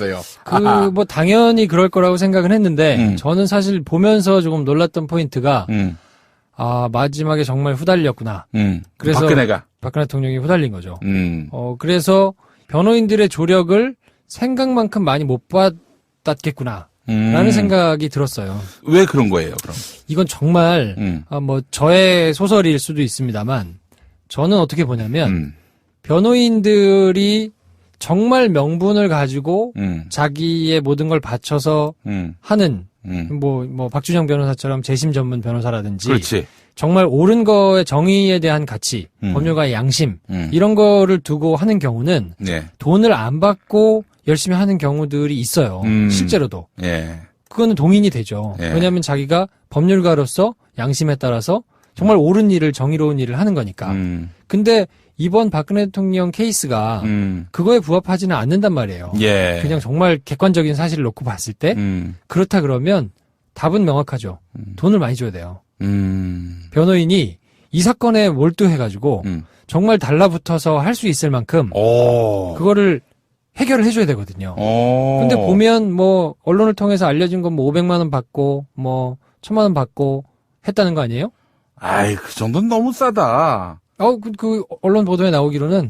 알았어요. 뭐 당연히 그럴 거라고 생각은 했는데 저는 사실 보면서 조금 놀랐던 포인트가 마지막에 정말 후달렸구나. 그래서 박근혜 대통령이 후달린 거죠. 그래서 변호인들의 조력을 생각만큼 많이 못 받았겠구나. 라는 생각이 들었어요. 왜 그런 거예요, 그럼? 이건 정말, 뭐, 저의 소설일 수도 있습니다만, 저는 어떻게 보냐면, 변호인들이 정말 명분을 가지고 자기의 모든 걸 바쳐서 하는, 뭐, 박준영 변호사처럼 재심 전문 변호사라든지, 그렇지. 정말 옳은 거의 정의에 대한 가치, 법률가의 양심, 이런 거를 두고 하는 경우는, 네. 돈을 안 받고 열심히 하는 경우들이 있어요. 실제로도. 예. 그거는 동의이 되죠. 예. 왜냐하면 자기가 법률가로서 양심에 따라서 정말 옳은 일을, 정의로운 일을 하는 거니까. 근데 이번 박근혜 대통령 케이스가 그거에 부합하지는 않는단 말이에요. 예. 그냥 정말 객관적인 사실을 놓고 봤을 때 그렇다 그러면 답은 명확하죠. 돈을 많이 줘야 돼요. 변호인이 이 사건에 몰두해가지고 정말 달라붙어서 할 수 있을 만큼 그거를 해결을 해줘야 되거든요. 근데 보면 뭐 언론을 통해서 알려진 건 뭐 500만 원 받고 뭐 1000만 원 받고 했다는 거 아니에요? 아이, 그 정도는 너무 싸다. 그 언론 보도에 나오기로는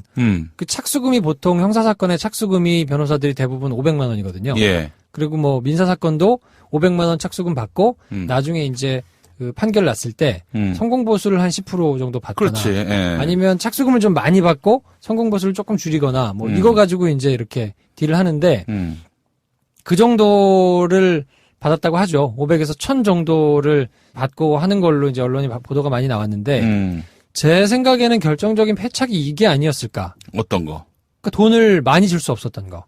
그 착수금이 보통 형사 사건의 착수금이 변호사들이 대부분 500만 원이거든요. 예. 그리고 뭐 민사 사건도 500만 원 착수금 받고 나중에 이제 그 판결 났을 때 성공 보수를 한 10% 정도 받거나 그렇지. 예. 아니면 착수금을 좀 많이 받고 성공 보수를 조금 줄이거나 뭐 이거 가지고 이제 이렇게 딜을 하는데 그 정도를 받았다고 하죠. 500에서 1000 정도를 받고 하는 걸로 이제 언론이 보도가 많이 나왔는데 제 생각에는 결정적인 패착이 이게 아니었을까. 어떤 거? 그러니까 돈을 많이 줄 수 없었던 거.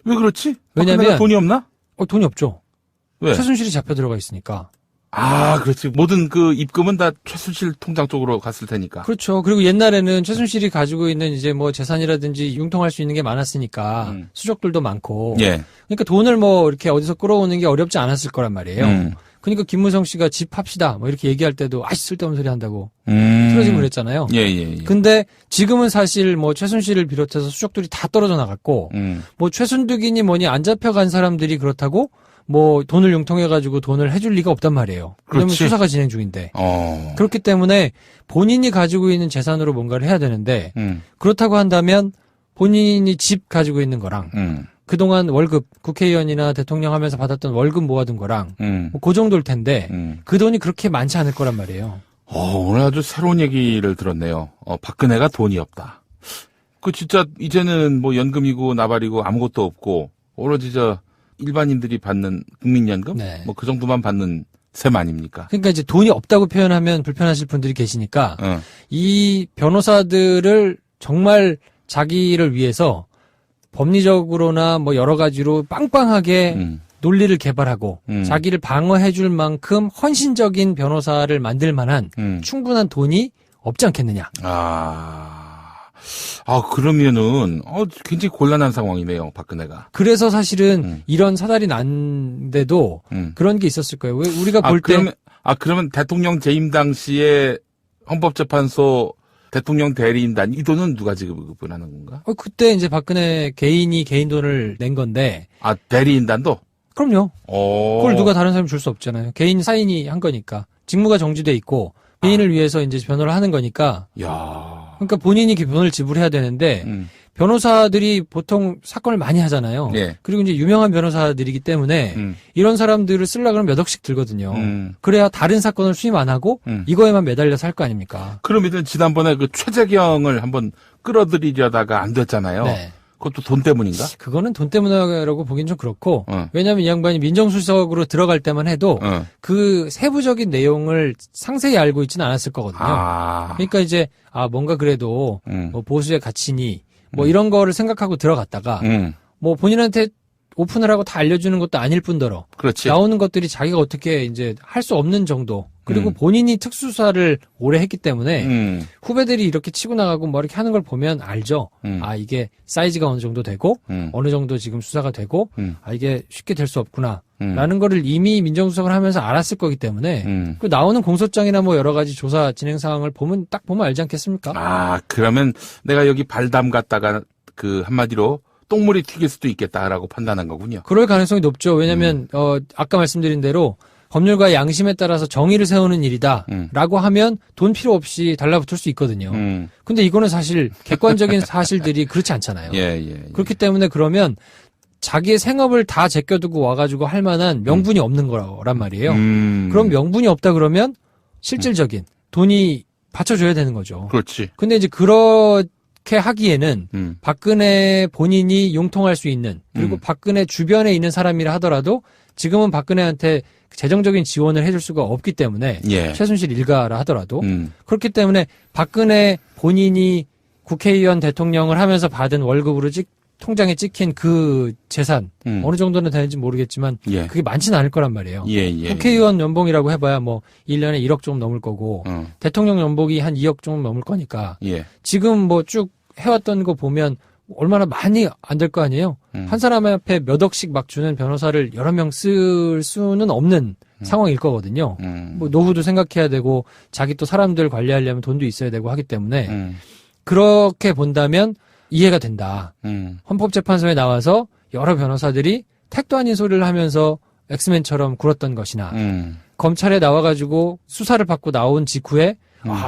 왜 그렇지? 왜냐면 돈이 없나? 돈이 없죠. 왜? 최순실이 잡혀 들어가 있으니까. 그렇지. 모든 그 입금은 다 최순실 통장 쪽으로 갔을 테니까. 그렇죠. 그리고 옛날에는 최순실이 가지고 있는 이제 뭐 재산이라든지 융통할 수 있는 게 많았으니까 수족들도 많고. 예. 그러니까 돈을 뭐 이렇게 어디서 끌어오는 게 어렵지 않았을 거란 말이에요. 그러니까 김무성 씨가 집 합시다 뭐 이렇게 얘기할 때도 쓸데없는 소리 한다고 틀어지고 그랬잖아요. 예. 근데 지금은 사실 뭐 최순실을 비롯해서 수족들이 다 떨어져 나갔고 뭐 최순득이니 뭐니 안 잡혀간 사람들이 그렇다고 뭐 돈을 융통해가지고 돈을 해줄 리가 없단 말이에요. 왜냐면 그렇지. 수사가 진행 중인데. 그렇기 때문에 본인이 가지고 있는 재산으로 뭔가를 해야 되는데 그렇다고 한다면 본인이 집 가지고 있는 거랑 그동안 월급 국회의원이나 대통령 하면서 받았던 월급 모아둔 거랑 뭐 그 정도일 텐데 그 돈이 그렇게 많지 않을 거란 말이에요. 오늘 아주 새로운 얘기를 들었네요. 박근혜가 돈이 없다. 그 진짜 이제는 뭐 연금이고 나발이고 아무것도 없고 오로지 일반인들이 받는 국민연금? 네. 뭐 그 정도만 받는 셈 아닙니까? 그러니까 이제 돈이 없다고 표현하면 불편하실 분들이 계시니까 이 변호사들을 정말 자기를 위해서 법리적으로나 뭐 여러 가지로 빵빵하게 논리를 개발하고 자기를 방어해줄 만큼 헌신적인 변호사를 만들 만한 충분한 돈이 없지 않겠느냐. 그러면은 굉장히 곤란한 상황이네요, 박근혜가. 그래서 사실은 이런 사달이 난데도 그런 게 있었을 거예요. 왜 우리가 볼 때 그러면 대통령 재임 당시에 헌법재판소 대통령 대리인단 이 돈은 누가 지급을 하는 건가? 그때 이제 박근혜 개인이 개인 돈을 낸 건데. 대리인단도? 그럼요. 그걸 누가 다른 사람이 줄 수 없잖아요. 개인 사인이 한 거니까. 직무가 정지돼 있고 개인을 위해서 이제 변호를 하는 거니까. 그러니까 본인이 돈을 지불해야 되는데 변호사들이 보통 사건을 많이 하잖아요. 예. 그리고 이제 유명한 변호사들이기 때문에 이런 사람들을 쓰려고 하면 몇 억씩 들거든요. 그래야 다른 사건을 수임 안 하고 이거에만 매달려서 할 거 아닙니까? 그러면 지난번에 그 최재경을 한번 끌어들이려다가 안 됐잖아요. 네. 그것도 돈 때문인가? 그거는 돈 때문이라고 보긴 좀 그렇고 왜냐하면 이 양반이 민정수석으로 들어갈 때만 해도 그 세부적인 내용을 상세히 알고 있지는 않았을 거거든요. 그러니까 이제 뭔가 그래도 뭐 보수의 가치니 뭐 이런 거를 생각하고 들어갔다가 뭐 본인한테 오픈을 하고 다 알려주는 것도 아닐 뿐더러 그렇지. 나오는 것들이 자기가 어떻게 이제 할 수 없는 정도 그리고 본인이 특수수사를 오래 했기 때문에 후배들이 이렇게 치고 나가고 뭐 이렇게 하는 걸 보면 알죠. 이게 사이즈가 어느 정도 되고 어느 정도 지금 수사가 되고 이게 쉽게 될 수 없구나 라는 거를 이미 민정수석을 하면서 알았을 거기 때문에 그 나오는 공소장이나 뭐 여러 가지 조사 진행 상황을 딱 보면 알지 않겠습니까? 그러면 내가 여기 발담 갔다가 그 한마디로 똥물이 튀길 수도 있겠다라고 판단한 거군요. 그럴 가능성이 높죠. 왜냐하면 아까 말씀드린 대로 법률과 양심에 따라서 정의를 세우는 일이다라고 하면 돈 필요 없이 달라붙을 수 있거든요. 근데 이거는 사실 객관적인 사실들이 그렇지 않잖아요. 그렇기 때문에 그러면 자기의 생업을 다 제껴두고 와가지고 할 만한 명분이 없는 거란 말이에요. 그럼 명분이 없다 그러면 실질적인 돈이 받쳐줘야 되는 거죠. 그렇지. 근데 이제 그렇게 하기에는 박근혜 본인이 융통할 수 있는, 그리고 박근혜 주변에 있는 사람이라 하더라도 지금은 박근혜한테 재정적인 지원을 해줄 수가 없기 때문에 최순실 일가라 하더라도 그렇기 때문에 박근혜 본인이 국회의원 대통령을 하면서 받은 월급으로 통장에 찍힌 그 재산 어느 정도는 되는지 모르겠지만 그게 많지는 않을 거란 말이에요. 국회의원 연봉이라고 해봐야 뭐 1년에 1억 좀 넘을 거고 대통령 연봉이 한 2억 좀 넘을 거니까 지금 뭐 쭉 해왔던 거 보면 얼마나 많이 안 될 거 아니에요. 한 사람 앞에 몇 억씩 막 주는 변호사를 여러 명 쓸 수는 없는 상황일 거거든요. 뭐 노후도 생각해야 되고 자기 또 사람들 관리하려면 돈도 있어야 되고 하기 때문에 그렇게 본다면 이해가 된다. 헌법재판소에 나와서 여러 변호사들이 택도 아닌 소리를 하면서 엑스맨처럼 굴었던 것이나 검찰에 나와가지고 수사를 받고 나온 직후에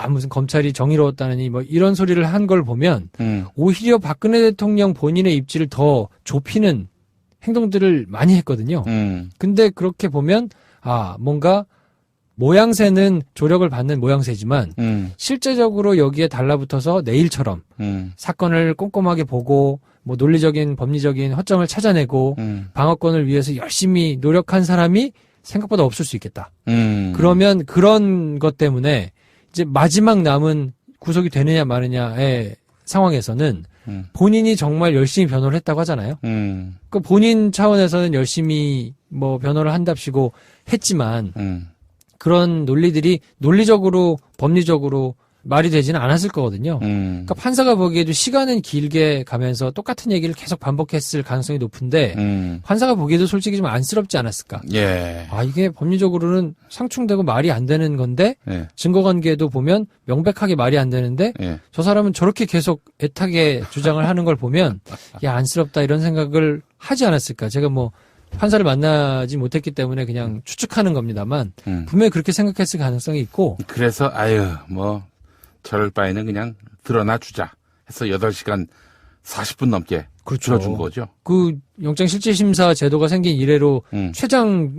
무슨 검찰이 정의로웠다느니 뭐 이런 소리를 한 걸 보면 오히려 박근혜 대통령 본인의 입지를 더 좁히는 행동들을 많이 했거든요. 근데 그렇게 보면 뭔가 모양새는 조력을 받는 모양새지만 실제적으로 여기에 달라붙어서 내일처럼 사건을 꼼꼼하게 보고 뭐 논리적인 법리적인 허점을 찾아내고 방어권을 위해서 열심히 노력한 사람이 생각보다 없을 수 있겠다. 그러면 그런 것 때문에 이제 마지막 남은 구속이 되느냐 마느냐의 상황에서는 본인이 정말 열심히 변호를 했다고 하잖아요. 그 본인 차원에서는 열심히 뭐 변호를 한답시고 했지만 그런 논리들이 논리적으로 법리적으로 말이 되지는 않았을 거거든요. 그러니까 판사가 보기에도 시간은 길게 가면서 똑같은 얘기를 계속 반복했을 가능성이 높은데 판사가 보기에도 솔직히 좀 안쓰럽지 않았을까. 이게 법리적으로는 상충되고 말이 안 되는 건데 증거관계도 보면 명백하게 말이 안 되는데 저 사람은 저렇게 계속 애타게 주장을 하는 걸 보면 안쓰럽다 이런 생각을 하지 않았을까. 제가 뭐 판사를 만나지 못했기 때문에 그냥 추측하는 겁니다만 분명히 그렇게 생각했을 가능성이 있고 그래서 뭐 저럴 바에는 그냥 드러나 주자 해서 8시간 40분 넘게 줄여준 거죠. 그 영장실질심사 제도가 생긴 이래로 최장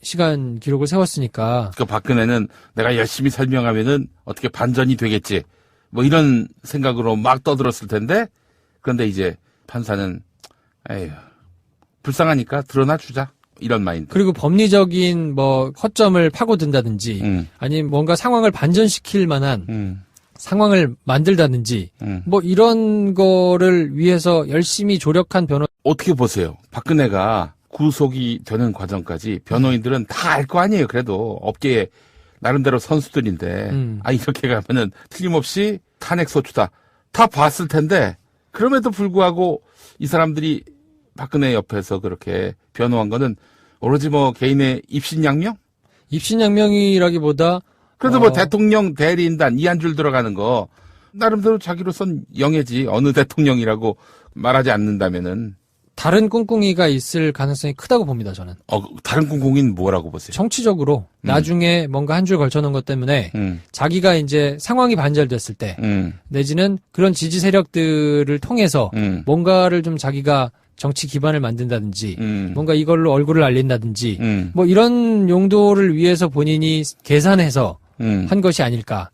시간 기록을 세웠으니까. 그 박근혜는 내가 열심히 설명하면은 어떻게 반전이 되겠지 뭐 이런 생각으로 막 떠들었을 텐데 그런데 이제 판사는 불쌍하니까 드러나 주자 이런 마인드. 그리고 법리적인 뭐 허점을 파고든다든지 아니면 뭔가 상황을 반전시킬 만한 상황을 만들다든지 뭐 이런 거를 위해서 열심히 조력한 변호. 어떻게 보세요? 박근혜가 구속이 되는 과정까지 변호인들은 다 알 거 아니에요. 그래도 업계에 나름대로 선수들인데 이렇게 가면은 틀림없이 탄핵 소추다 다 봤을 텐데 그럼에도 불구하고 이 사람들이 박근혜 옆에서 그렇게 변호한 거는 오로지 뭐 개인의 입신양명? 입신양명이라기보다 그래도 뭐 대통령 대리인단 이 한 줄 들어가는 거 나름대로 자기로선 영예지. 어느 대통령이라고 말하지 않는다면은 다른 꿍꿍이가 있을 가능성이 크다고 봅니다. 저는. 다른 꿍꿍이는 뭐라고 보세요? 정치적으로 나중에 뭔가 한 줄 걸쳐놓은 것 때문에 자기가 이제 상황이 반절됐을 때 내지는 그런 지지 세력들을 통해서 뭔가를 좀 자기가 정치 기반을 만든다든지 뭔가 이걸로 얼굴을 알린다든지 뭐 이런 용도를 위해서 본인이 계산해서 한 것이 아닐까.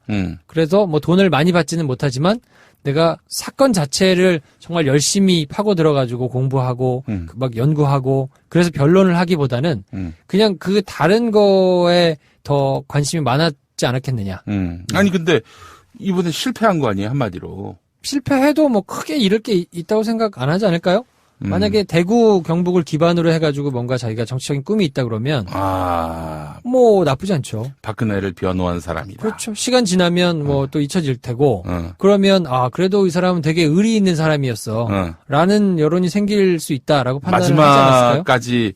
그래서 뭐 돈을 많이 받지는 못하지만 내가 사건 자체를 정말 열심히 파고 들어가지고 공부하고 막 연구하고 그래서 변론을 하기보다는 그냥 그 다른 거에 더 관심이 많았지 않았겠느냐. 아니 근데 이번에 실패한 거 아니에요 한마디로. 실패해도 뭐 크게 잃을 게 있다고 생각 안 하지 않을까요? 만약에 대구 경북을 기반으로 해가지고 뭔가 자기가 정치적인 꿈이 있다 그러면 뭐 나쁘지 않죠. 박근혜를 변호한 사람이다. 그렇죠. 시간 지나면 뭐 또 잊혀질 테고 그러면 그래도 이 사람은 되게 의리 있는 사람이었어 라는 여론이 생길 수 있다라고 판단을 하지 않았을까요? 마지막까지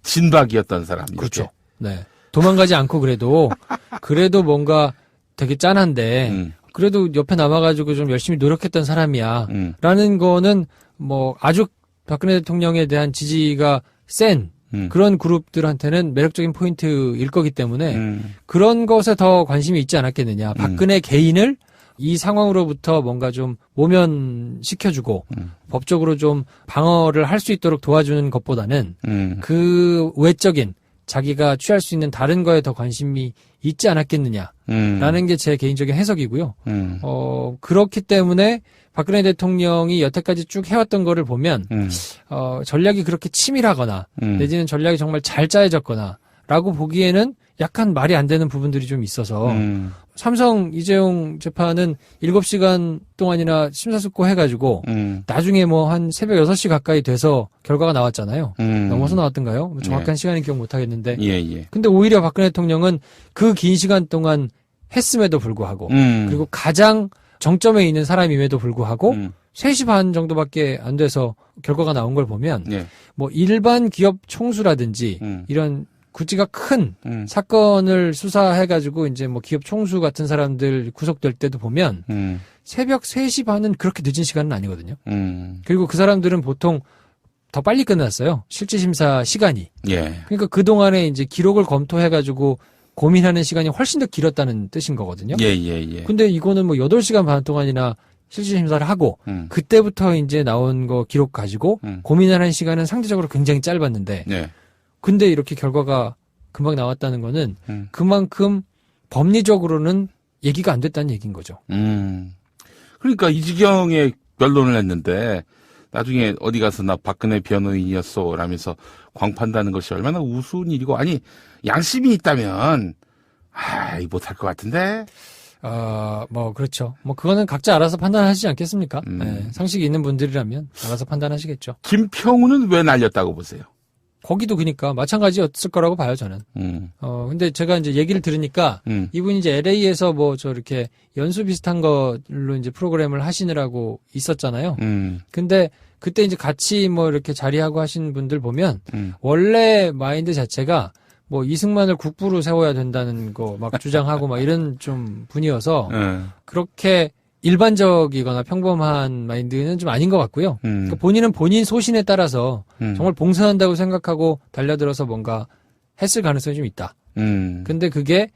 진박이었던 사람. 그렇죠. 네. 도망가지 않고 그래도 뭔가 되게 짠한데 그래도 옆에 남아가지고 좀 열심히 노력했던 사람이야 라는 거는 뭐 아주 박근혜 대통령에 대한 지지가 센 그런 그룹들한테는 매력적인 포인트일 거기 때문에 그런 것에 더 관심이 있지 않았겠느냐. 박근혜 개인을 이 상황으로부터 뭔가 좀 모면시켜주고 법적으로 좀 방어를 할 수 있도록 도와주는 것보다는 그 외적인 자기가 취할 수 있는 다른 거에 더 관심이 있지 않았겠느냐라는 게 제 개인적인 해석이고요. 그렇기 때문에 박근혜 대통령이 여태까지 쭉 해왔던 거를 보면 전략이 그렇게 치밀하거나 내지는 전략이 정말 잘 짜여졌거나 라고 보기에는 약간 말이 안 되는 부분들이 좀 있어서 삼성 이재용 재판은 7시간 동안이나 심사숙고해가지고 나중에 뭐 한 새벽 6시 가까이 돼서 결과가 나왔잖아요. 넘어서 나왔던가요? 뭐 정확한 시간은 기억 못하겠는데 근데 오히려 박근혜 대통령은 그 긴 시간 동안 했음에도 불구하고 그리고 가장 정점에 있는 사람임에도 불구하고 3시 반 정도밖에 안 돼서 결과가 나온 걸 보면 뭐 일반 기업 총수라든지 이런 구찌가 큰 사건을 수사해가지고 이제 뭐 기업 총수 같은 사람들 구속될 때도 보면 새벽 3시 반은 그렇게 늦은 시간은 아니거든요. 그리고 그 사람들은 보통 더 빨리 끝났어요. 실질심사 시간이. 그러니까 그동안에 이제 기록을 검토해가지고 고민하는 시간이 훨씬 더 길었다는 뜻인 거거든요. 근데 이거는 뭐 8시간 반 동안이나 실질심사를 하고 그때부터 이제 나온 거 기록 가지고 고민하는 시간은 상대적으로 굉장히 짧았는데 근데 이렇게 결과가 금방 나왔다는 거는 그만큼 법리적으로는 얘기가 안 됐다는 얘기인 거죠. 그러니까 이 지경의 변론을 했는데 나중에 어디 가서 나 박근혜 변호인이었어 라면서 광판다는 것이 얼마나 우스운 일이고 아니 양심이 있다면 못할 것 같은데. 뭐 그렇죠. 뭐 그거는 각자 알아서 판단하시지 않겠습니까? 네, 상식이 있는 분들이라면 알아서 판단하시겠죠. 김평우는 왜 날렸다고 보세요? 거기도 그러니까 마찬가지였을 거라고 봐요, 저는. 근데 제가 이제 얘기를 들으니까 이분이 이제 LA에서 뭐 저 이렇게 연수 비슷한 걸로 이제 프로그램을 하시느라고 있었잖아요. 근데 그때 이제 같이 뭐 이렇게 자리하고 하신 분들 보면 원래 마인드 자체가 뭐 이승만을 국부로 세워야 된다는 거 막 주장하고 막 이런 좀 분이어서 그렇게 일반적이거나 평범한 마인드는 좀 아닌 것 같고요. 그러니까 본인은 본인 소신에 따라서 정말 봉사한다고 생각하고 달려들어서 뭔가 했을 가능성이 좀 있다. 근데 그게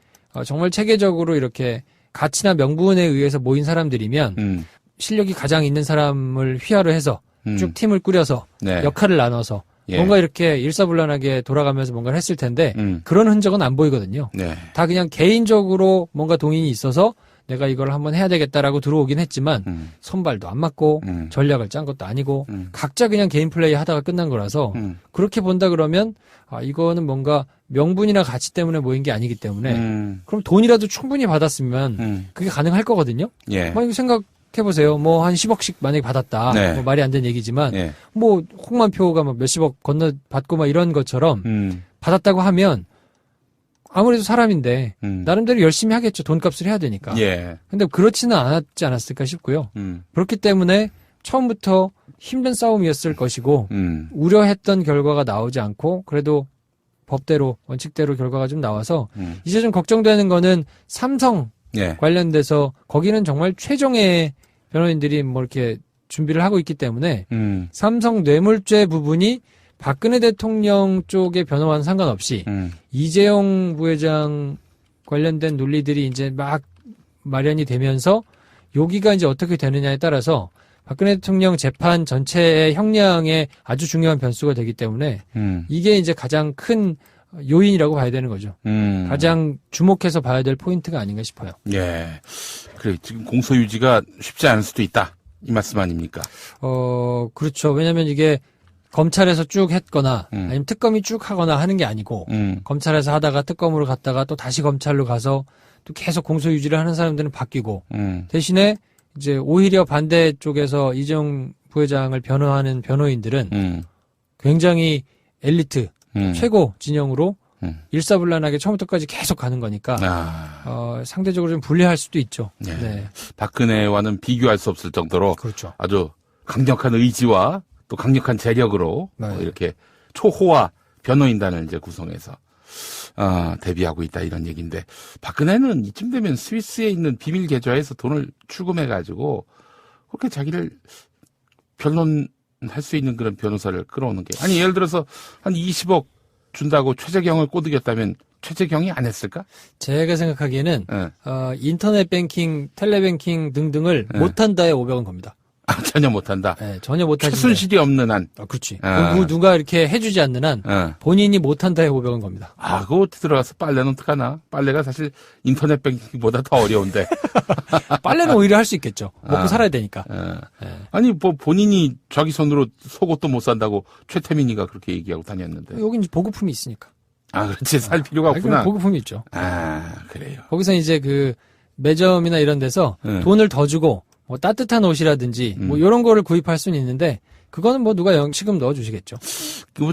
정말 체계적으로 이렇게 가치나 명분에 의해서 모인 사람들이면 실력이 가장 있는 사람을 휘하로 해서 쭉 팀을 꾸려서 역할을 나눠서 뭔가 이렇게 일사불란하게 돌아가면서 뭔가를 했을 텐데 그런 흔적은 안 보이거든요. 다 그냥 개인적으로 뭔가 동인이 있어서 내가 이걸 한번 해야 되겠다라고 들어오긴 했지만 선발도 안 맞고 전략을 짠 것도 아니고 각자 그냥 개인 플레이 하다가 끝난 거라서 그렇게 본다 그러면 이거는 뭔가 명분이나 가치 때문에 모인 게 아니기 때문에 그럼 돈이라도 충분히 받았으면 그게 가능할 거거든요. 이거 생각해보세요. 뭐 한 10억씩 만약에 받았다. 뭐 말이 안 되는 얘기지만 뭐 홍만표가 막 몇십억 건너받고 막 이런 것처럼 받았다고 하면 아무래도 사람인데 나름대로 열심히 하겠죠. 돈값을 해야 되니까. 근데 그렇지는 않았지 않았을까 싶고요. 그렇기 때문에 처음부터 힘든 싸움이었을 것이고 우려했던 결과가 나오지 않고 그래도 법대로 원칙대로 결과가 좀 나와서 이제 좀 걱정되는 거는 삼성 관련돼서 거기는 정말 최종의 변호인들이 뭐 이렇게 준비를 하고 있기 때문에 삼성 뇌물죄 부분이 박근혜 대통령 쪽의 변호와는 상관없이 이재용 부회장 관련된 논리들이 이제 막 마련이 되면서 여기가 이제 어떻게 되느냐에 따라서 박근혜 대통령 재판 전체의 형량에 아주 중요한 변수가 되기 때문에 이게 이제 가장 큰 요인이라고 봐야 되는 거죠. 가장 주목해서 봐야 될 포인트가 아닌가 싶어요. 그래 지금 공소 유지가 쉽지 않을 수도 있다. 이 말씀 아닙니까? 그렇죠. 왜냐하면 이게 검찰에서 쭉 했거나 아니면 특검이 쭉 하거나 하는 게 아니고 검찰에서 하다가 특검으로 갔다가 또 다시 검찰로 가서 또 계속 공소 유지를 하는 사람들은 바뀌고 대신에 이제 오히려 반대 쪽에서 이재용 부회장을 변호하는 변호인들은 굉장히 엘리트 최고 진영으로 일사불란하게 처음부터까지 계속 가는 거니까 상대적으로 좀 불리할 수도 있죠. 박근혜와는 비교할 수 없을 정도로 그렇죠. 아주 강력한 의지와 또 강력한 재력으로 이렇게 초호화 변호인단을 이제 구성해서 대비하고 있다 이런 얘기인데 박근혜는 이쯤 되면 스위스에 있는 비밀 계좌에서 돈을 출금해가지고 그렇게 자기를 변론 할 수 있는 그런 변호사를 끌어오는 게. 아니, 예를 들어서 한 20억 준다고 최재경을 꼬드겼다면 최재경이 안 했을까? 제가 생각하기에는, 인터넷 뱅킹, 텔레뱅킹 등등을 못한다에 500원 겁니다. 아, 전혀 못한다. 네, 전혀 못하지. 최순실이 없는 한. 그렇지. 누가 이렇게 해주지 않는 한 본인이 못한다에 500원 겁니다. 아, 그거 어떻게 들어가서 빨래는 어떡하나? 빨래가 사실 인터넷 뱅킹보다 더 어려운데. 빨래는 오히려 할 수 있겠죠. 먹고 살아야 되니까. 네. 아니, 뭐 본인이 자기 손으로 속옷도 못 산다고 최태민이가 그렇게 얘기하고 다녔는데. 여긴 이제 보급품이 있으니까. 아, 그렇지. 살 필요가 없구나. 보급품이 있죠. 아, 그래요. 거기서 이제 그 매점이나 이런 데서 돈을 더 주고 뭐 따뜻한 옷이라든지 뭐 이런 거를 구입할 수는 있는데 그거는 뭐 누가 영치금 넣어주시겠죠.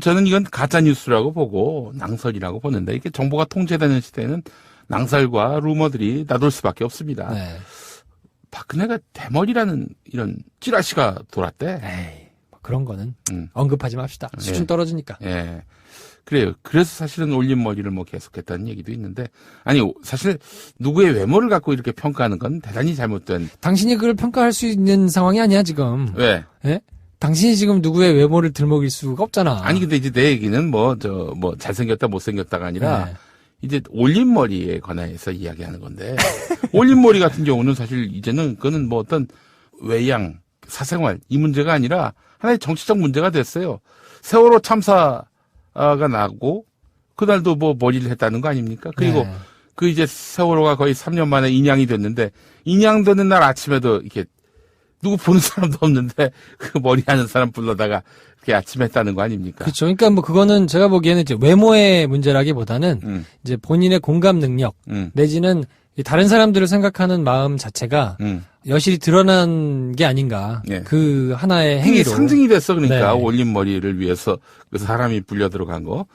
저는 이건 가짜 뉴스라고 보고 낭설이라고 보는데 이게 정보가 통제되는 시대에는 낭설과 루머들이 나돌 수밖에 없습니다. 네. 박근혜가 대머리라는 이런 찌라시가 돌았대. 에이, 뭐 그런 거는 언급하지 맙시다. 수준 떨어지니까. 예. 그래요. 그래서 사실은 올린 머리를 뭐 계속했다는 얘기도 있는데, 아니, 사실 누구의 외모를 갖고 이렇게 평가하는 건 대단히 잘못된. 당신이 그걸 평가할 수 있는 상황이 아니야, 지금. 왜? 예? 당신이 지금 누구의 외모를 들먹일 수가 없잖아. 아니, 근데 이제 내 얘기는 잘생겼다, 못생겼다가 아니라, 이제 올린 머리에 관해서 이야기하는 건데, 올린 머리 같은 경우는 사실 이제는 그거는 뭐 어떤 외양, 사생활, 이 문제가 아니라 하나의 정치적 문제가 됐어요. 세월호 참사, 가 나고 그날도 뭐 머리를 했다는 거 아닙니까? 그리고 그 이제 세월호가 거의 3년 만에 인양이 됐는데 인양되는 날 아침에도 이렇게 누구 보는 사람도 없는데 그 머리 하는 사람 불러다가 그렇게 아침에 했다는 거 아닙니까? 그렇죠. 그러니까 뭐 그거는 제가 보기에는 이제 외모의 문제라기보다는 이제 본인의 공감 능력 내지는 다른 사람들을 생각하는 마음 자체가 여실히 드러난 게 아닌가. 그 하나의 행위로. 상징이 됐어. 그러니까 올린 머리를 위해서 그 사람이 불려 들어간 거.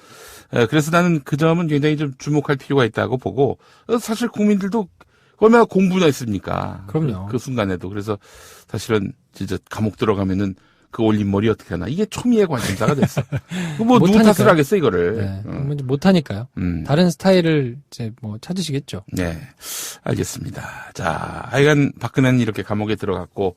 그래서 나는 그 점은 굉장히 좀 주목할 필요가 있다고 보고 사실 국민들도 얼마나 공부나 했습니까? 그럼요. 그 순간에도. 그래서 사실은 진짜 감옥 들어가면은 그 올린 머리 어떻게 하나. 이게 초미의 관심사가 됐어. 뭐 누구 탓을 하겠어 이거를. 네. 못하니까요. 다른 스타일을 이제 뭐 찾으시겠죠. 네. 알겠습니다. 자, 하여간 박근혜는 이렇게 감옥에 들어갔고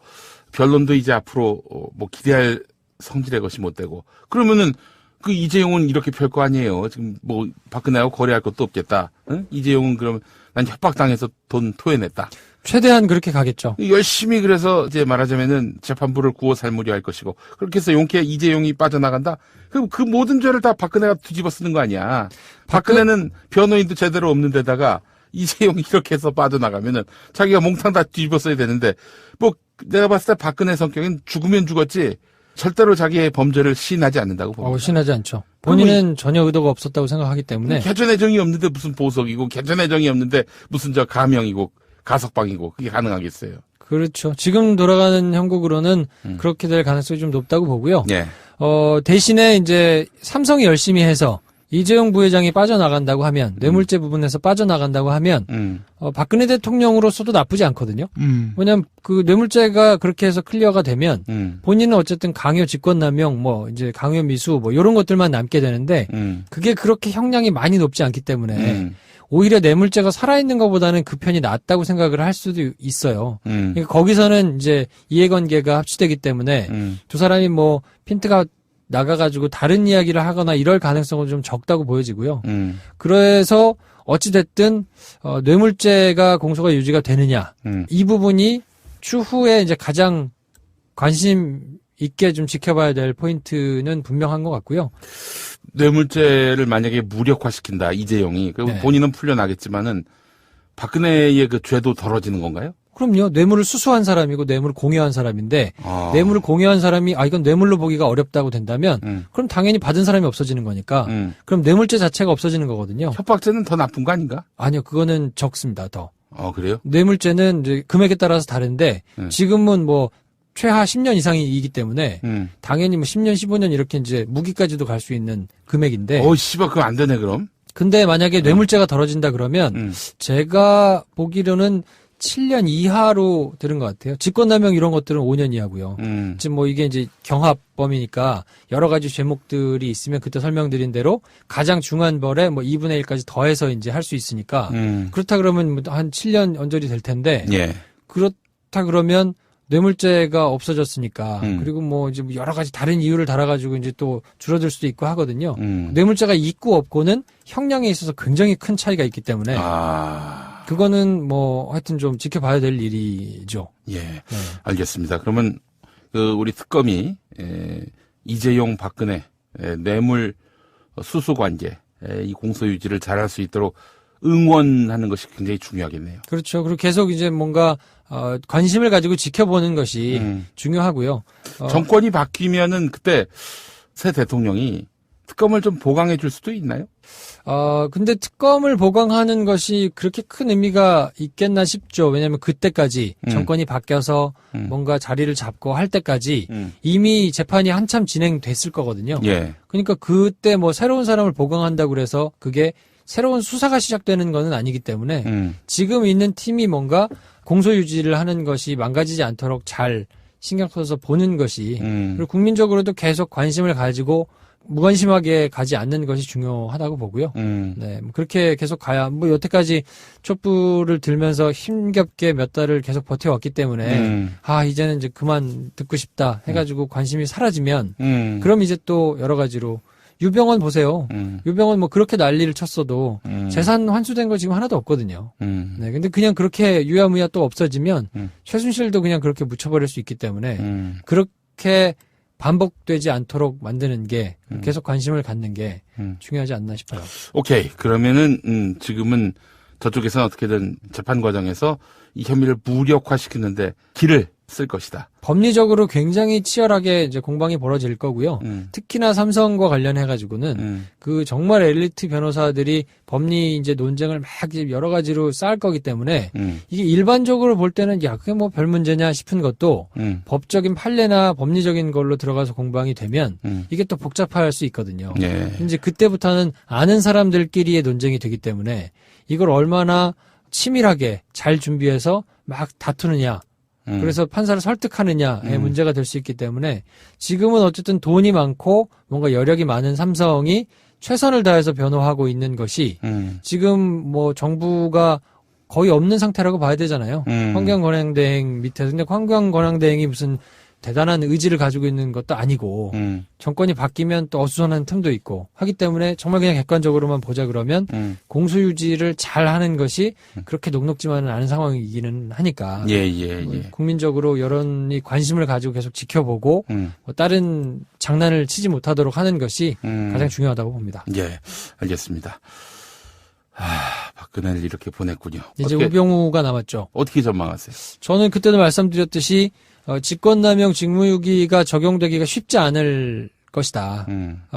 변론도 이제 앞으로 뭐 기대할 성질의 것이 못 되고 그러면은 그 이재용은 이렇게 펼 거 아니에요. 지금 뭐 박근혜하고 거래할 것도 없겠다. 응? 이재용은 그럼 난 협박당해서 돈 토해냈다. 최대한 그렇게 가겠죠. 열심히 그래서 이제 말하자면은 재판부를 구워 삶으려 할 것이고 그렇게 해서 용케 이재용이 빠져나간다. 그럼 그 모든 죄를 다 박근혜가 뒤집어 쓰는 거 아니야. 박근혜는 변호인도 제대로 없는 데다가 이재용이 이렇게 해서 빠져나가면은 자기가 몽탕 다 뒤집어 써야 되는데 뭐 내가 봤을 때 박근혜 성격은 죽으면 죽었지 절대로 자기의 범죄를 시인하지 않는다고 봅니다. 시인하지 않죠. 본인은 전혀 의도가 없었다고 생각하기 때문에. 개전애정이 없는데 무슨 보석이고 개전애정이 없는데 무슨 가명이고 가석방이고 그게 가능하겠어요. 그렇죠. 지금 돌아가는 형국으로는 그렇게 될 가능성이 좀 높다고 보고요. 네. 대신에 이제 삼성이 열심히 해서 이재용 부회장이 빠져나간다고 하면 뇌물죄 부분에서 빠져나간다고 하면 박근혜 대통령으로서도 나쁘지 않거든요. 왜냐하면 그 뇌물죄가 그렇게 해서 클리어가 되면 본인은 어쨌든 강요 직권남용 뭐 이제 강요 미수 뭐 이런 것들만 남게 되는데 그게 그렇게 형량이 많이 높지 않기 때문에 오히려 뇌물죄가 살아있는 것보다는 그 편이 낫다고 생각을 할 수도 있어요. 그러니까 거기서는 이제 이해관계가 합치되기 때문에 두 사람이 뭐 핀트가 나가가지고 다른 이야기를 하거나 이럴 가능성은 좀 적다고 보여지고요. 그래서 어찌됐든 뇌물죄가 공소가 유지가 되느냐 이 부분이 추후에 이제 가장 관심 있게 좀 지켜봐야 될 포인트는 분명한 것 같고요. 뇌물죄를 만약에 무력화시킨다 이재용이 그리고 본인은 풀려나겠지만은 박근혜의 그 죄도 덜어지는 건가요? 그럼요. 뇌물을 수수한 사람이고 뇌물을 공여한 사람인데 뇌물을 공여한 사람이 이건 뇌물로 보기가 어렵다고 된다면 그럼 당연히 받은 사람이 없어지는 거니까 그럼 뇌물죄 자체가 없어지는 거거든요. 협박죄는 더 나쁜 거 아닌가? 아니요. 그거는 적습니다. 더. 그래요? 뇌물죄는 이제 금액에 따라서 다른데 지금은 뭐 최하 10년 이상이기 때문에 당연히 뭐 10년, 15년 이렇게 이제 무기까지도 갈 수 있는 금액인데. 씨발 그럼 안 되네 그럼. 근데 만약에 뇌물죄가 덜어진다 그러면 제가 보기로는 7년 이하로 들은 것 같아요. 직권남용 이런 것들은 5년 이하고요. 지금 뭐 이게 이제 경합범이니까 여러 가지 죄목들이 있으면 그때 설명드린 대로 가장 중한 벌에 뭐 2분의 1까지 더해서 이제 할 수 있으니까 그렇다 그러면 한 7년 언저리 될 텐데 그렇다 그러면 뇌물죄가 없어졌으니까 그리고 뭐 이제 여러 가지 다른 이유를 달아가지고 이제 또 줄어들 수도 있고 하거든요. 뇌물죄가 있고 없고는 형량에 있어서 굉장히 큰 차이가 있기 때문에 그거는 뭐 하여튼 좀 지켜봐야 될 일이죠. 예, 네. 알겠습니다. 그러면 우리 특검이 이재용 박근혜 뇌물 수수 관계 이 공소 유지를 잘할 수 있도록 응원하는 것이 굉장히 중요하겠네요. 그렇죠. 그리고 계속 이제 뭔가 관심을 가지고 지켜보는 것이 중요하고요. 정권이 바뀌면은 그때 새 대통령이 특검을 좀 보강해 줄 수도 있나요? 근데 특검을 보강하는 것이 그렇게 큰 의미가 있겠나 싶죠. 왜냐하면 그때까지 정권이 바뀌어서 뭔가 자리를 잡고 할 때까지 이미 재판이 한참 진행됐을 거거든요. 예. 그러니까 그때 뭐 새로운 사람을 보강한다고 그래서 그게 새로운 수사가 시작되는 것은 아니기 때문에 지금 있는 팀이 뭔가 공소유지를 하는 것이 망가지지 않도록 잘 신경 써서 보는 것이 그리고 국민적으로도 계속 관심을 가지고 무관심하게 가지 않는 것이 중요하다고 보고요. 네, 뭐 그렇게 계속 가야 뭐 여태까지 촛불을 들면서 힘겹게 몇 달을 계속 버텨왔기 때문에 이제는 이제 그만 듣고 싶다 해가지고 관심이 사라지면 그럼 이제 또 여러 가지로 유병헌 보세요. 유병헌 뭐 그렇게 난리를 쳤어도 재산 환수된 거 지금 하나도 없거든요. 네, 근데 그냥 그렇게 유야무야 또 없어지면 최순실도 그냥 그렇게 묻혀버릴 수 있기 때문에 그렇게 반복되지 않도록 만드는 게 계속 관심을 갖는 게 중요하지 않나 싶어요. 오케이. 그러면은 지금은 저쪽에서는 어떻게든 재판 과정에서 이 혐의를 무력화시키는데 길을 쓸 것이다. 법리적으로 굉장히 치열하게 이제 공방이 벌어질 거고요. 특히나 삼성과 관련해 가지고는 그 정말 엘리트 변호사들이 법리 이제 논쟁을 막 여러 가지로 쌓을 거기 때문에 이게 일반적으로 볼 때는 야 그게 뭐 별 문제냐 싶은 것도 법적인 판례나 법리적인 걸로 들어가서 공방이 되면 이게 또 복잡할 수 있거든요. 예. 이제 그때부터는 아는 사람들끼리의 논쟁이 되기 때문에 이걸 얼마나 치밀하게 잘 준비해서 막 다투느냐. 그래서 판사를 설득하느냐의 문제가 될 수 있기 때문에 지금은 어쨌든 돈이 많고 뭔가 여력이 많은 삼성이 최선을 다해서 변호하고 있는 것이 지금 뭐 정부가 거의 없는 상태라고 봐야 되잖아요. 환경권양대행 밑에서. 근데 환경권양대행이 무슨 대단한 의지를 가지고 있는 것도 아니고 정권이 바뀌면 또 어수선한 틈도 있고 하기 때문에 정말 그냥 객관적으로만 보자 그러면 공소유지를 잘 하는 것이 그렇게 녹록지만은 않은 상황이기는 하니까 국민적으로 여론이 관심을 가지고 계속 지켜보고 뭐 다른 장난을 치지 못하도록 하는 것이 가장 중요하다고 봅니다. 예, 알겠습니다. 박근혜를 이렇게 보냈군요. 이제 우병우가 남았죠. 어떻게 전망하세요? 저는 그때도 말씀드렸듯이 직권남용 직무유기가 적용되기가 쉽지 않을 것이다.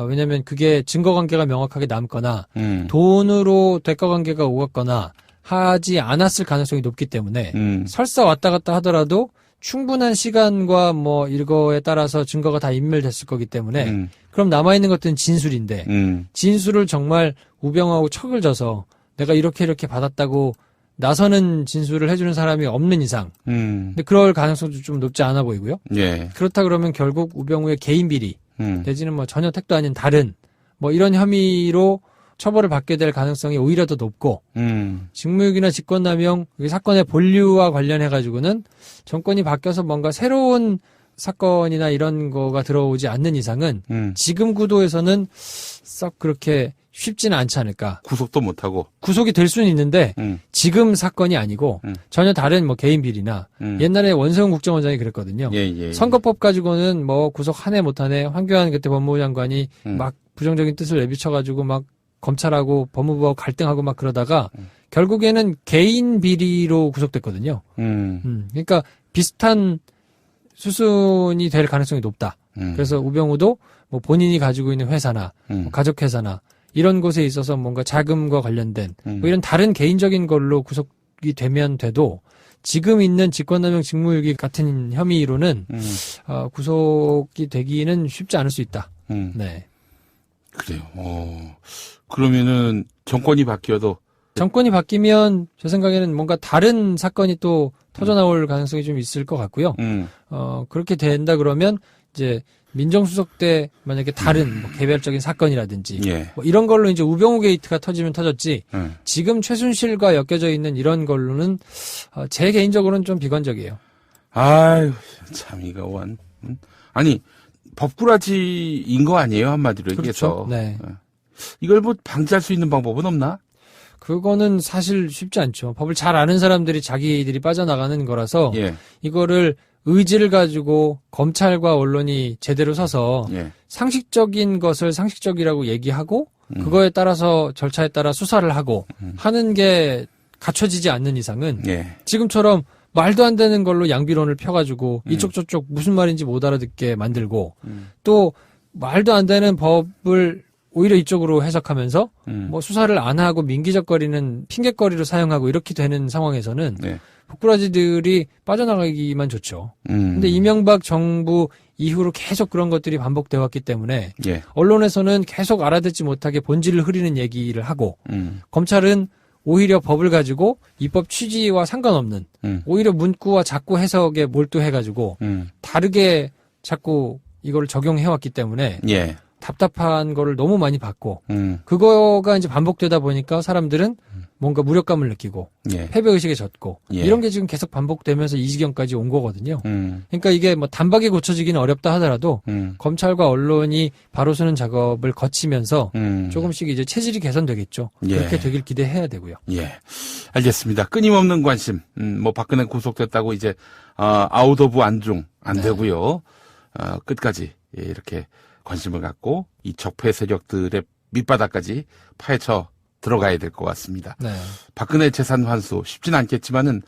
왜냐하면 그게 증거관계가 명확하게 남거나 돈으로 대가관계가 오갔거나 하지 않았을 가능성이 높기 때문에 설사 왔다 갔다 하더라도 충분한 시간과 뭐 이거에 따라서 증거가 다 인멸됐을 거기 때문에 그럼 남아있는 것들은 진술인데 진술을 정말 우병우하고 척을 져서 내가 이렇게 받았다고 나서는 진술을 해주는 사람이 없는 이상 근데 그럴 가능성도 좀 높지 않아 보이고요. 예. 그렇다 그러면 결국 우병우의 개인 비리 내지는 뭐 전혀 택도 아닌 다른 뭐 이런 혐의로 처벌을 받게 될 가능성이 오히려 더 높고 직무유기나 직권남용 사건의 본류와 관련해 가지고는 정권이 바뀌어서 뭔가 새로운 사건이나 이런 거가 들어오지 않는 이상은 지금 구도에서는 썩 그렇게 쉽지는 않지 않을까. 구속도 못하고. 구속이 될 수는 있는데 지금 사건이 아니고 전혀 다른 뭐 개인 비리나 옛날에 원세훈 국정원장이 그랬거든요. 선거법 가지고는 뭐 구속 한 해 못 하네. 황교안 그때 법무부 장관이 막 부정적인 뜻을 내비쳐가지고 막 검찰하고 법무부하고 갈등하고 막 그러다가 결국에는 개인 비리로 구속됐거든요. 그러니까 비슷한 수순이 될 가능성이 높다. 그래서 우병우도 뭐 본인이 가지고 있는 회사나 뭐 가족회사나 이런 곳에 있어서 뭔가 자금과 관련된 뭐 이런 다른 개인적인 걸로 구속이 되면 돼도 지금 있는 직권남용 직무유기 같은 혐의로는 구속이 되기는 쉽지 않을 수 있다. 네. 그래요. 그러면은 정권이 바뀌어도 정권이 바뀌면 제 생각에는 뭔가 다른 사건이 또 터져나올 가능성이 좀 있을 것 같고요. 그렇게 된다 그러면 이제 민정수석 때 만약에 다른 뭐 개별적인 사건이라든지 뭐 이런 걸로 이제 우병우 게이트가 터지면 터졌지 지금 최순실과 엮여져 있는 이런 걸로는 제 개인적으로는 좀 비관적이에요. 아유, 참, 이거 아니, 법꾸라지인 거 아니에요, 한마디로 얘기해서. 그렇죠. 네. 이걸 뭐 방지할 수 있는 방법은 없나? 그거는 사실 쉽지 않죠. 법을 잘 아는 사람들이 자기들이 빠져나가는 거라서 예. 이거를 의지를 가지고 검찰과 언론이 제대로 서서 예. 상식적인 것을 상식적이라고 얘기하고 그거에 따라서 절차에 따라 수사를 하고 하는 게 갖춰지지 않는 이상은 예. 지금처럼 말도 안 되는 걸로 양비론을 펴가지고 이쪽 저쪽 무슨 말인지 못 알아듣게 만들고 또 말도 안 되는 법을 오히려 이쪽으로 해석하면서 뭐 수사를 안 하고 민기적거리는 핑곗거리로 사용하고 이렇게 되는 상황에서는 네. 법꾸라지들이 빠져나가기만 좋죠. 근데 이명박 정부 이후로 계속 그런 것들이 반복되어 왔기 때문에 예. 언론에서는 계속 알아듣지 못하게 본질을 흐리는 얘기를 하고 검찰은 오히려 법을 가지고 입법 취지와 상관없는 오히려 문구와 자꾸 해석에 몰두해가지고 다르게 자꾸 이걸 적용해왔기 때문에 예. 답답한 거를 너무 많이 받고 그거가 이제 반복되다 보니까 사람들은 뭔가 무력감을 느끼고 예. 패배의식에 젖고 예. 이런 게 지금 계속 반복되면서 이 지경까지 온 거거든요. 그러니까 이게 뭐 단박에 고쳐지기는 어렵다 하더라도 검찰과 언론이 바로 서는 작업을 거치면서 조금씩 이제 체질이 개선되겠죠. 예. 그렇게 되길 기대해야 되고요. 예. 알겠습니다. 끊임없는 관심. 뭐 박근혜 구속됐다고 이제 아웃 오브 안중 안 되고요. 끝까지 예, 이렇게 관심을 갖고 이 적폐 세력들의 밑바닥까지 파헤쳐 들어가야 될 것 같습니다. 네. 박근혜 재산 환수 쉽진 않겠지만은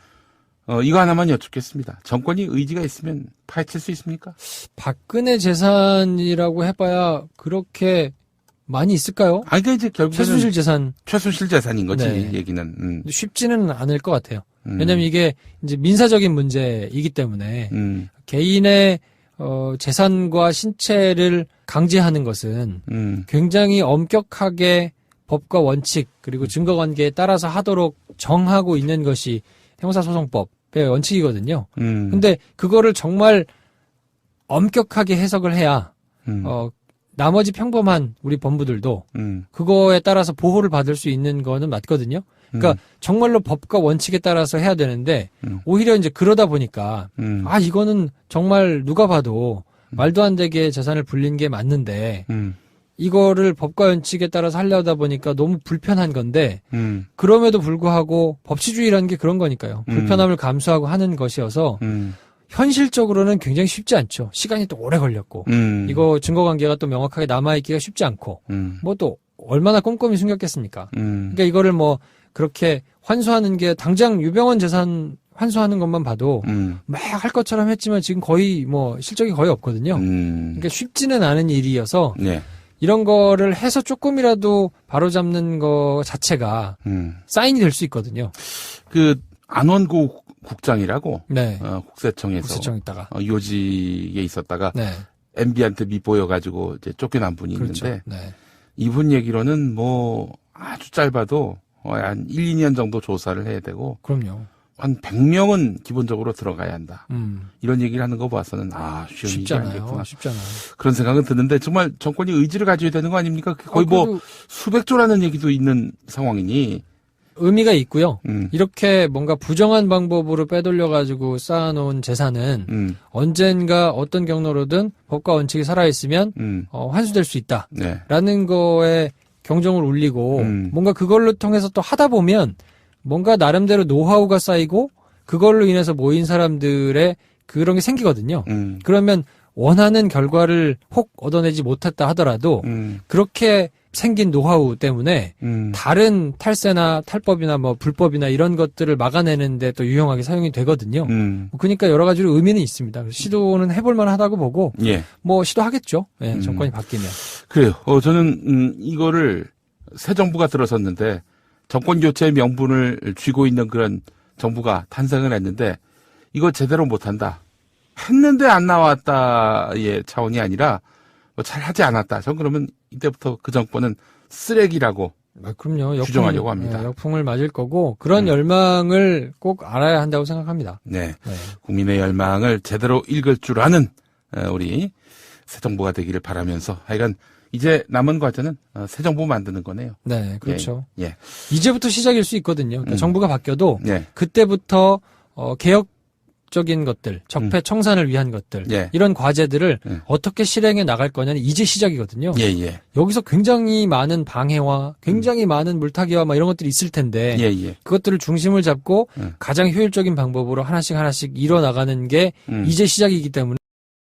이거 하나만 여쭙겠습니다. 정권이 의지가 있으면 파헤칠 수 있습니까? 박근혜 재산이라고 해봐야 그렇게 많이 있을까요? 아니, 그러니까 이제 결국에는 최순실 재산. 최순실 재산인 거지, 네. 얘기는. 쉽지는 않을 것 같아요. 왜냐면 이게 이제 민사적인 문제이기 때문에 개인의 재산과 신체를 강제하는 것은 굉장히 엄격하게 법과 원칙 그리고 증거관계에 따라서 하도록 정하고 있는 것이 형사소송법의 원칙이거든요. 근데 그거를 정말 엄격하게 해석을 해야 나머지 평범한 우리 법무들도 그거에 따라서 보호를 받을 수 있는 거는 맞거든요. 그러니까 정말로 법과 원칙에 따라서 해야 되는데 오히려 이제 그러다 보니까 이거는 정말 누가 봐도 말도 안 되게 재산을 불린 게 맞는데 이거를 법과 원칙에 따라서 하려다 보니까 너무 불편한 건데 그럼에도 불구하고 법치주의라는 게 그런 거니까요. 불편함을 감수하고 하는 것이어서 현실적으로는 굉장히 쉽지 않죠. 시간이 또 오래 걸렸고 이거 증거관계가 또 명확하게 남아있기가 쉽지 않고 뭐 또 얼마나 꼼꼼히 숨겼겠습니까. 그러니까 이거를 뭐 그렇게 환수하는 게 당장 유병헌 재산 환수하는 것만 봐도 막 할 것처럼 했지만 지금 거의 뭐 실적이 거의 없거든요. 그러니까 쉽지는 않은 일이어서 네. 이런 거를 해서 조금이라도 바로잡는 거 자체가 사인이 될 수 있거든요. 그 안원구 국장이라고 네. 국세청에서 국세청 있다가 요직에 있었다가 네. MB한테 밑보여가지고 이제 쫓겨난 분이 그렇죠. 있는데 네. 이분 얘기로는 뭐 아주 짧아도 한 1, 2년 정도 조사를 해야 되고 그럼요. 한 100명은 기본적으로 들어가야 한다. 음. 이런 얘기를 하는 거 봐서는 쉬운 일이 쉽잖아요. 아니겠구나. 쉽잖아요. 그런 생각은 드는데 정말 정권이 의지를 가져야 되는 거 아닙니까? 거의 뭐 수백조라는 얘기도 있는 상황이니 의미가 있고요. 이렇게 뭔가 부정한 방법으로 빼돌려가지고 쌓아놓은 재산은 언젠가 어떤 경로로든 법과 원칙이 살아있으면 환수될 수 있다. 네. 라는 거에 경종을 울리고 뭔가 그걸로 통해서 또 하다 보면 뭔가 나름대로 노하우가 쌓이고 그걸로 인해서 모인 사람들의 그런 게 생기거든요. 그러면 원하는 결과를 혹 얻어내지 못했다 하더라도 그렇게 생긴 노하우 때문에 다른 탈세나 탈법이나 뭐 불법이나 이런 것들을 막아내는데 또 유용하게 사용이 되거든요. 그러니까 여러 가지로 의미는 있습니다. 시도는 해볼 만하다고 보고 예. 뭐 시도하겠죠. 예, 정권이 바뀌면. 그래요. 저는 이거를 새 정부가 들어섰는데 정권 교체의 명분을 쥐고 있는 그런 정부가 탄생을 했는데 이거 제대로 못한다. 했는데 안 나왔다의 차원이 아니라 뭐 잘하지 않았다. 전 그러면 이때부터 그 정권은 쓰레기라고 그럼요. 규정하려고 합니다. 역풍을 맞을 거고 그런 열망을 꼭 알아야 한다고 생각합니다. 네. 국민의 열망을 제대로 읽을 줄 아는 우리 새 정부가 되기를 바라면서 하여간 이제 남은 과제는 새 정부 만드는 거네요. 네, 그렇죠. 예. 이제부터 시작일 수 있거든요. 그러니까 정부가 바뀌어도 예. 그때부터 개혁 적인 것들, 적폐 청산을 위한 것들, 예. 이런 과제들을 예. 어떻게 실행해 나갈 거냐는 이제 시작이거든요. 예, 예. 여기서 굉장히 많은 방해와 굉장히 많은 물타기와 막 이런 것들이 있을 텐데 예, 예. 그것들을 중심을 잡고 가장 효율적인 방법으로 하나씩 이뤄 나가는 게 이제 시작이기 때문에